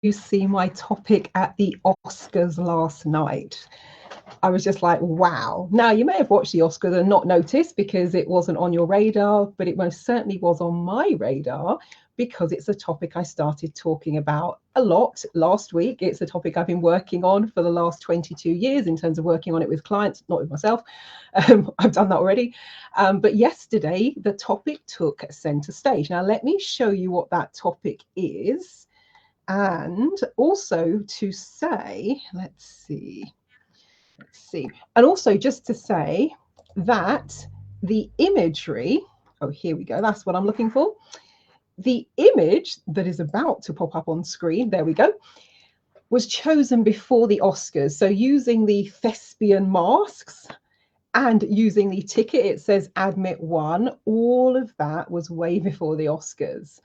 you see my topic at the Oscars last night? I was just like, wow. Now, you may have watched the Oscars and not noticed because it wasn't on your radar, but it most certainly was on my radar because it's a topic I started talking about a lot last week. It's a topic I've been working on for the last 22 years in terms of working on it with clients, not with myself. I've done that already. But yesterday, the topic took center stage. Now, let me show you what that topic is. And also to say, let's see, and also just to say that the imagery, oh, here we go, that's what I'm looking for. The image that is about to pop up on screen, there we go, was chosen before the Oscars. So using the thespian masks and using the ticket, it says admit one, all of that was way before the Oscars.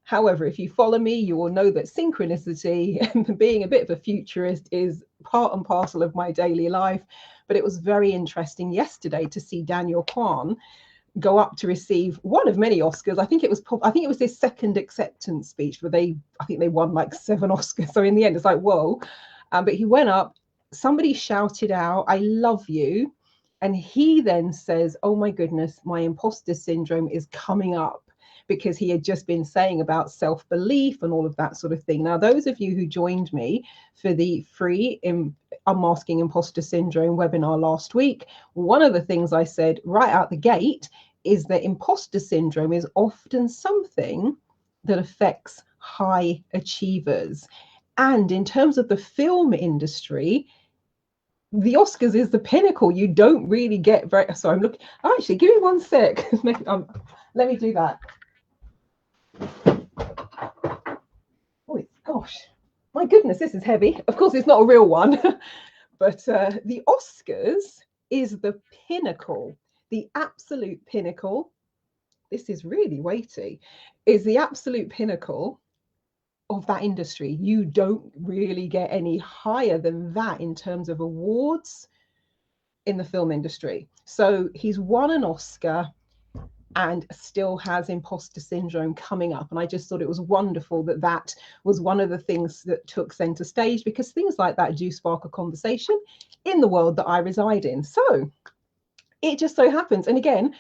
However, if you follow me, you will know that synchronicity and being a bit of a futurist is part and parcel of my daily life. But it was very interesting yesterday to see Daniel Kwan go up to receive one of many Oscars. I think it was his second acceptance speech, where I think they won like 7 Oscars. So in the end, it's like, whoa. But he went up, somebody shouted out, "I love you." And he then says, "Oh my goodness, my imposter syndrome is coming up," because he had just been saying about self-belief and all of that sort of thing. Now, those of you who joined me for the free Unmasking Imposter Syndrome webinar last week, one of the things I said right out the gate is that imposter syndrome is often something that affects high achievers. And in terms of the film industry, the Oscars is the pinnacle. You don't really get very, sorry, I'm looking, actually, give me one sec. Let me do that. Oh, gosh, my goodness, this is heavy. Of course, it's not a real one, but the Oscars is the pinnacle, the absolute pinnacle. This is really weighty, is the absolute pinnacle of that industry. You don't really get any higher than that in terms of awards in the film industry. So he's won an Oscar and still has imposter syndrome coming up. And I just thought it was wonderful that that was one of the things that took center stage, because things like that do spark a conversation in the world that I reside in. So it just so happens, and again,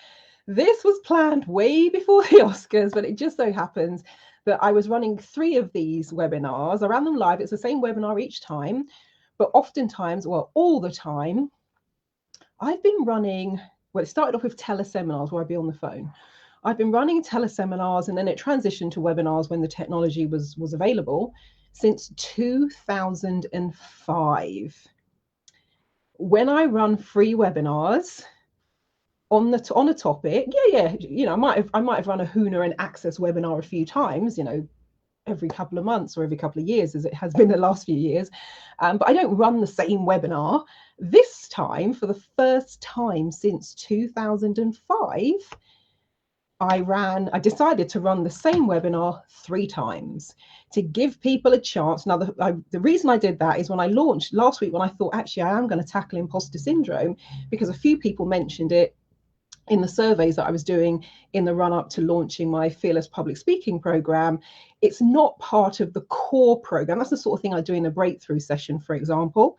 this was planned way before the Oscars, but it just so happens that I was running 3 of these webinars. I ran them live. It's the same webinar each time, but oftentimes, well, all the time, I've been running, well, it started off with teleseminars where I'd be on the phone. I've been running teleseminars, and then it transitioned to webinars when the technology was available, since 2005. When I run free webinars on a topic, you know, I might have run a Huna and Access webinar a few times, you know, every couple of months or every couple of years, as it has been the last few years. But I don't run the same webinar. This time, for the first time since 2005, I decided to run the same webinar 3 times to give people a chance. Now, the reason I did that is when I launched last week, when I thought, actually, I am going to tackle imposter syndrome, because a few people mentioned it in the surveys that I was doing in the run up to launching my Fearless Public Speaking program. It's not part of the core program. That's the sort of thing I do in a breakthrough session, for example.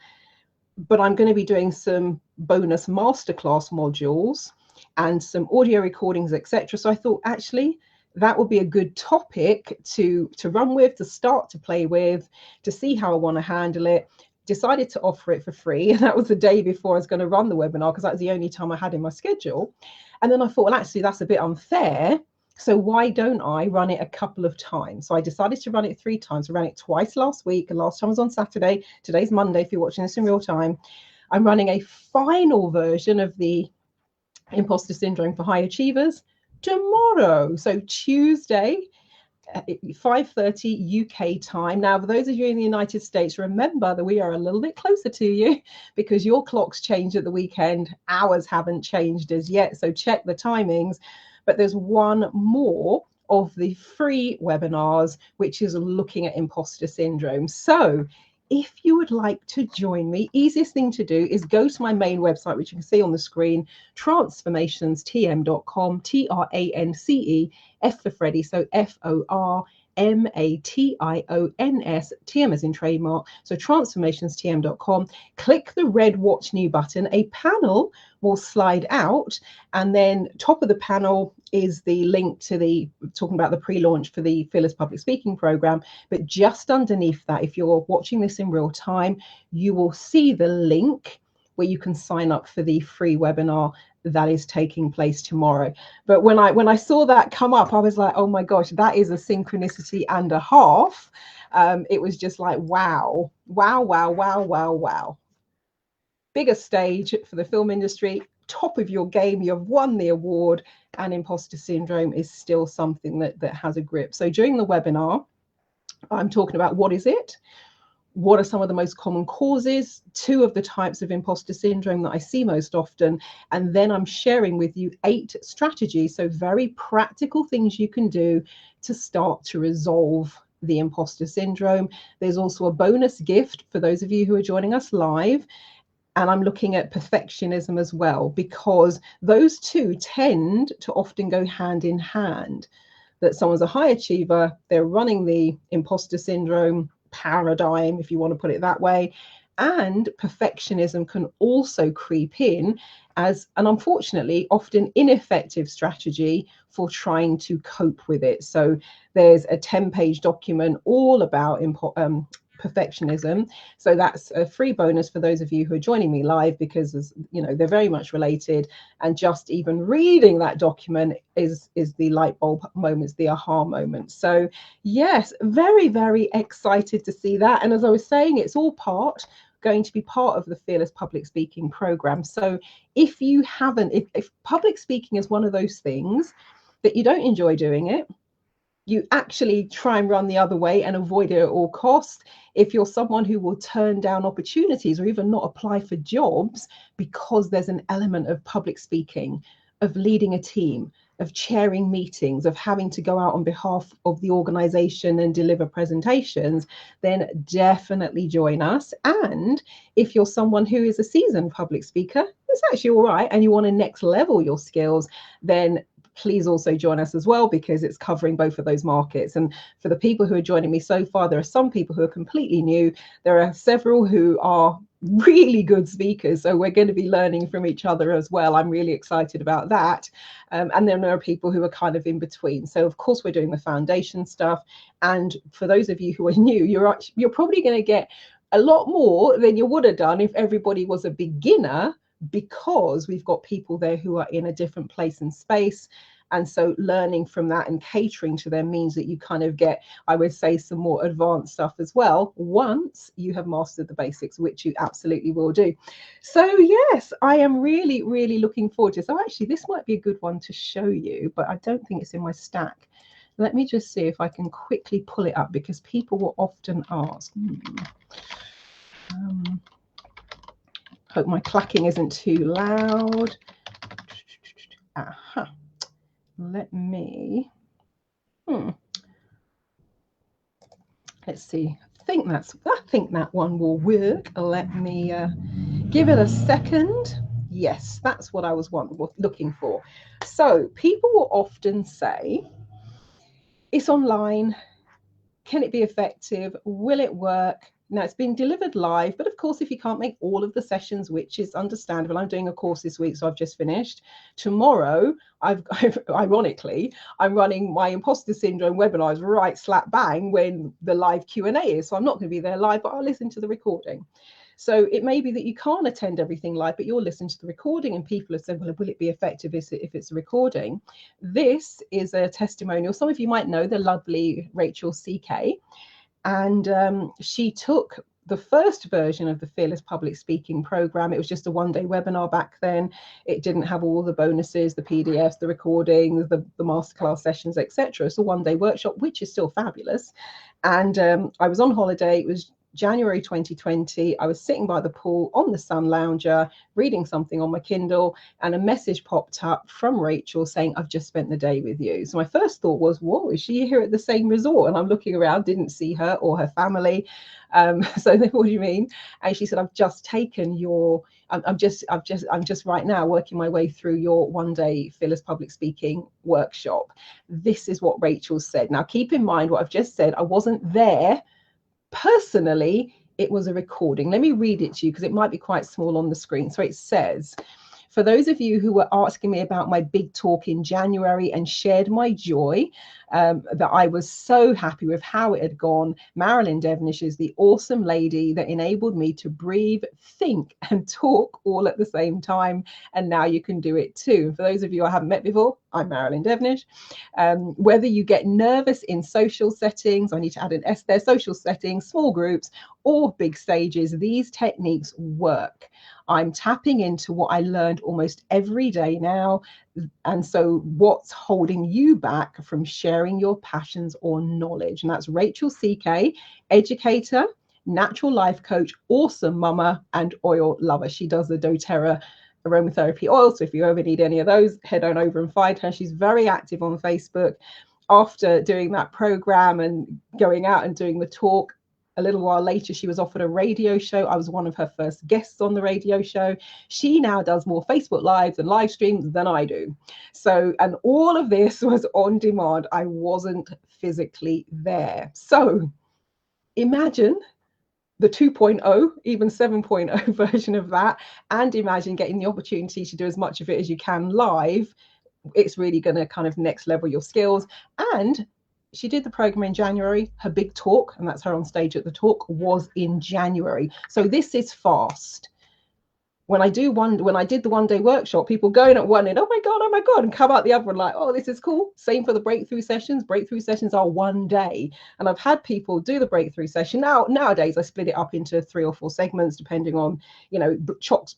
But I'm going to be doing some bonus masterclass modules and some audio recordings, etc. So I thought, actually, that would be a good topic to run with, to start to play with, to see how I want to handle it. Decided to offer it for free, and that was the day before I was going to run the webinar, because that was the only time I had in my schedule. And then I thought, well, actually, that's a bit unfair, so why don't I run it a couple of times? So I decided to run it 3 times. I ran it twice last week, and last time was on Saturday. Today's Monday if you're watching this in real time. I'm running a final version of the Imposter Syndrome for High Achievers tomorrow, so Tuesday, 5:30 UK time. Now, for those of you in the United States, remember that we are a little bit closer to you, because your clocks change at the weekend. Ours haven't changed as yet, so check the timings. But there's one more of the free webinars, which is looking at imposter syndrome. So if you would like to join me, easiest thing to do is go to my main website, which you can see on the screen, transformationstm.com, TRANCE, F for Freddie, so FORMATIONS, MATIONS, TM as in trademark, so transformationstm.com. Click the red watch new button. A panel will slide out, and then top of the panel is the link to the talking about the pre-launch for the Fearless Public Speaking program. But just underneath that, if you're watching this in real time, you will see the link where you can sign up for the free webinar that is taking place tomorrow. But when I saw that come up, I was like, oh my gosh, that is a synchronicity and a half. It was just like, wow, wow, wow, wow, wow, wow. Bigger stage for the film industry, top of your game, you've won the award, and imposter syndrome is still something that has a grip. So during the webinar, I'm talking about what is it? What are some of the most common causes, 2 of the types of imposter syndrome that I see most often, and then I'm sharing with you 8 strategies, so very practical things you can do to start to resolve the imposter syndrome. There's also a bonus gift for those of you who are joining us live, and I'm looking at perfectionism as well, because those 2 tend to often go hand in hand. That someone's a high achiever, they're running the imposter syndrome paradigm, if you want to put it that way, and perfectionism can also creep in as an unfortunately often ineffective strategy for trying to cope with it. So there's a 10-page document all about perfectionism, so that's a free bonus for those of you who are joining me live, because as you know, they're very much related, and just even reading that document is the light bulb moments, the aha moments. So yes, very, very excited to see that. And as I was saying, it's all going to be part of the Fearless Public Speaking program. So if you haven't, if public speaking is one of those things that you don't enjoy doing it, you actually try and run the other way and avoid it at all costs. If you're someone who will turn down opportunities or even not apply for jobs because there's an element of public speaking, of leading a team, of chairing meetings, of having to go out on behalf of the organization and deliver presentations, then definitely join us. And if you're someone who is a seasoned public speaker, it's actually all right, and you want to next level your skills, then please also join us as well, because it's covering both of those markets. And for the people who are joining me so far, there are some people who are completely new. There are several who are really good speakers, so we're going to be learning from each other as well. I'm really excited about that. And then there are people who are kind of in between. So of course we're doing the foundation stuff, and for those of you who are new, you're probably going to get a lot more than you would have done if everybody was a beginner, because we've got people there who are in a different place and space. And so learning from that and catering to them means that you kind of get, I would say, some more advanced stuff as well once you have mastered the basics, which you absolutely will do. So yes, I am really, really looking forward to this. So actually, this might be a good one to show you, but I don't think it's in my stack. Let me just see if I can quickly pull it up, because people will often ask. Hope my clacking isn't too loud. Aha. Let me. Let's see. I think that one will work. Let me give it a second. Yes, that's what I was looking for. So people will often say, it's online. Can it be effective? Will it work? Now, it's being delivered live, but of course, if you can't make all of the sessions, which is understandable, I'm doing a course this week, so I've just finished. Tomorrow, ironically, I'm running my imposter syndrome webinars right slap bang when the live Q&A is. So I'm not going to be there live, but I'll listen to the recording. So it may be that you can't attend everything live, but you'll listen to the recording, and people have said, well, will it be effective if it's a recording? This is a testimonial. Some of you might know the lovely Rachel CK, and she took the first version of the Fearless Public Speaking program. It was just a one-day webinar back then. It didn't have all the bonuses, the PDFs, the recordings, the masterclass sessions, etc. It's a one-day workshop, which is still fabulous. And I was on holiday. It was January 2020. I was sitting by the pool on the Sun Lounger, reading something on my Kindle, and a message popped up from Rachel saying, I've just spent the day with you. So my first thought was, whoa, is she here at the same resort? And I'm looking around, didn't see her or her family. So what do you mean? And she said, I've just taken your, I'm just right now working my way through your one-day Fearless Public Speaking workshop. This is what Rachel said. Now, keep in mind what I've just said. I wasn't there personally. It was a recording. Let me read it to you because it might be quite small on the screen. So it says, for those of you who were asking me about my big talk in January and shared my joy, that I was so happy with how it had gone, Marilyn Devonish is the awesome lady that enabled me to breathe, think, and talk all at the same time. And now you can do it too. And for those of you I haven't met before, I'm Marilyn Devonish. Whether you get nervous in social settings, I need to add an S there, social settings, small groups, or big stages, these techniques work. I'm tapping into what I learned almost every day now. And so what's holding you back from sharing your passions or knowledge? And that's Rachel CK, educator, natural life coach, awesome mama, and oil lover. She does the doTERRA aromatherapy oil. So if you ever need any of those, head on over and find her. She's very active on Facebook. After doing that program and going out and doing the talk, a little while later, she was offered a radio show. I was one of her first guests on the radio show. She now does more Facebook Lives and live streams than I do. So, and all of this was on demand. I wasn't physically there. So imagine the 2.0, even 7.0 version of that, and imagine getting the opportunity to do as much of it as you can live. It's really going to kind of next level your skills. And she did the program in January. Her big talk, and that's her on stage at the talk, was in January. So this is fast. When I did the one-day workshop, people going at one end, oh my God, and come out the other and like, oh, this is cool. Same for the breakthrough sessions. Breakthrough sessions are one day. And I've had people do the breakthrough session. Nowadays, I split it up into 3 or 4 segments, depending on,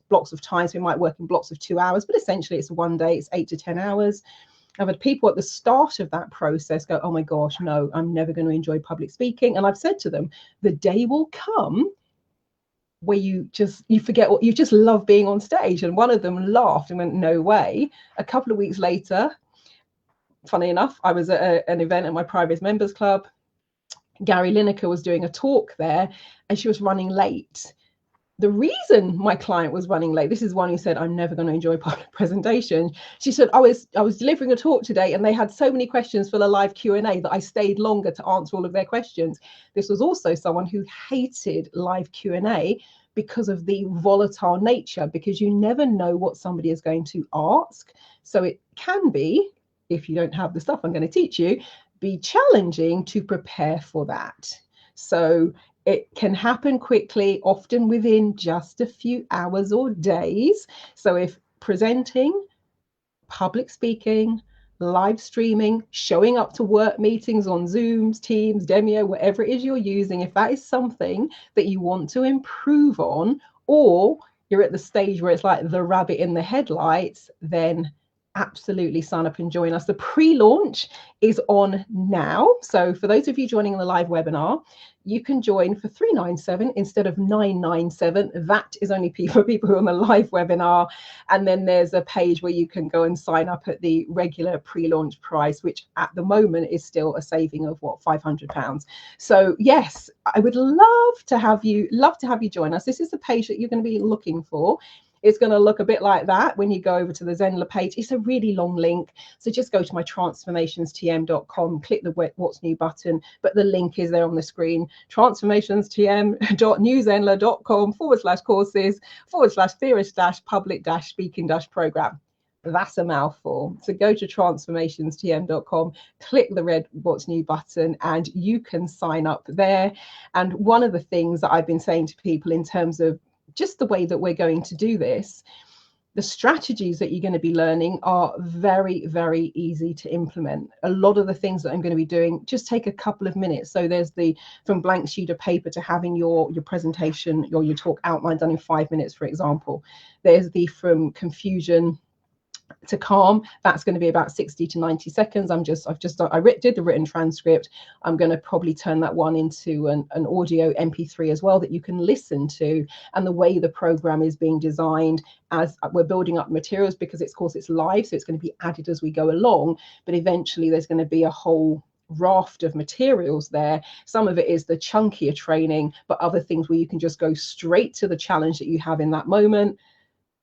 blocks of time. So we might work in blocks of 2 hours, but essentially it's one day, it's 8 to 10 hours. I've had people at the start of that process go, oh my gosh, no, I'm never going to enjoy public speaking. And I've said to them, the day will come where you forget what you just love being on stage. And one of them laughed and went, no way. A couple of weeks later, funny enough, I was at an event at my private members club. Gary Lineker was doing a talk there and she was running late. The reason my client was running late, this is one who said, I'm never going to enjoy public presentation. She said, I was delivering a talk today and they had so many questions for the live Q&A that I stayed longer to answer all of their questions. This was also someone who hated live Q&A because of the volatile nature, because you never know what somebody is going to ask. So it can be, if you don't have the stuff I'm going to teach you, be challenging to prepare for that. So it can happen quickly, often within just a few hours or days. So if presenting, public speaking, live streaming, showing up to work meetings on Zooms, Teams, Demio, whatever it is you're using, if that is something that you want to improve on, or you're at the stage where it's like the rabbit in the headlights, then absolutely sign up and join us. The pre-launch is on now. So for those of you joining the live webinar, you can join for $397 instead of $997. That is only for people who are on the live webinar. And then there's a page where you can go and sign up at the regular pre-launch price, which at the moment is still a saving of what, £500. So yes, I would love to have you join us. This is the page that you're going to be looking for. It's going to look a bit like that when you go over to the Zenler page. It's a really long link. So just go to my transformationstm.com, click the What's New button, but the link is there on the screen, transformationstm.newzenler.com/courses/fearless-public-speaking-program. That's a mouthful. So go to transformationstm.com, click the red What's New button, and you can sign up there. And one of the things that I've been saying to people in terms of just the way that we're going to do this, the strategies that you're going to be learning are very, very easy to implement. A lot of the things that I'm going to be doing just take a couple of minutes. So there's the from blank sheet of paper to having your presentation or your talk outline done in 5 minutes, for example. There's the from confusion to calm. That's going to be about 60 to 90 seconds. I did the written transcript. I'm going to probably turn that one into an audio MP3 as well that you can listen to. And the way the program is being designed, as we're building up materials, because of course it's live, so it's going to be added as we go along, but eventually there's going to be a whole raft of materials there. Some of it is the chunkier training, but other things where you can just go straight to the challenge that you have in that moment,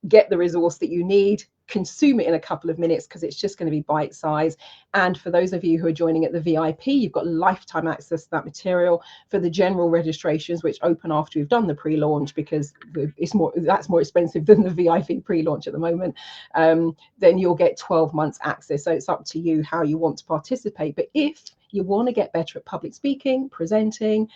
get the resource that you need, consume it in a couple of minutes, because it's just going to be bite size. And for those of you who are joining at the VIP, you've got lifetime access to that material. For the general registrations, which open after we've done the pre-launch, because that's more expensive than the VIP pre-launch at the moment, then you'll get 12 months access. So it's up to you how you want to participate. But if you want to get better at public speaking, presenting,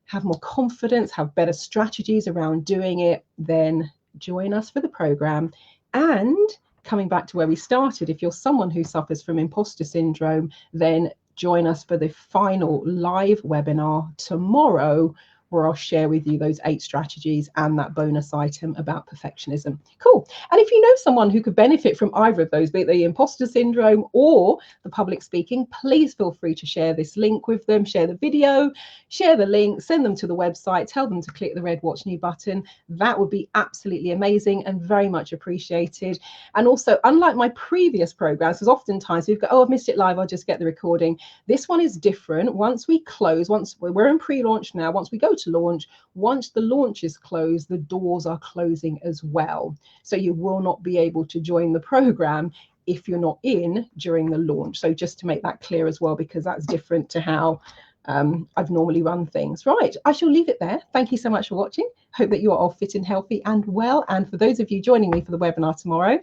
have more confidence, have better strategies around doing it, then join us for the program. And coming back to where we started, if you're someone who suffers from imposter syndrome, then join us for the final live webinar tomorrow, where I'll share with you those 8 strategies and that bonus item about perfectionism. Cool. And if you know someone who could benefit from either of those, be it the imposter syndrome or the public speaking, please feel free to share this link with them, share the video, share the link, send them to the website, tell them to click the red Watch New button. That would be absolutely amazing and very much appreciated. And also, unlike my previous programs, because oftentimes we've got, oh, I've missed it live, I'll just get the recording. This one is different. Once we close, once we're in pre-launch now, once we go to launch, once the launch is closed, the doors are closing as well. So you will not be able to join the program if you're not in during the launch. So just to make that clear as well, because that's different to how I've normally run things. Right, I shall leave it there. Thank you so much for watching. Hope that you are all fit and healthy and well. And for those of you joining me for the webinar tomorrow,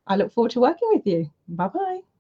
I look forward to working with you. Bye-bye.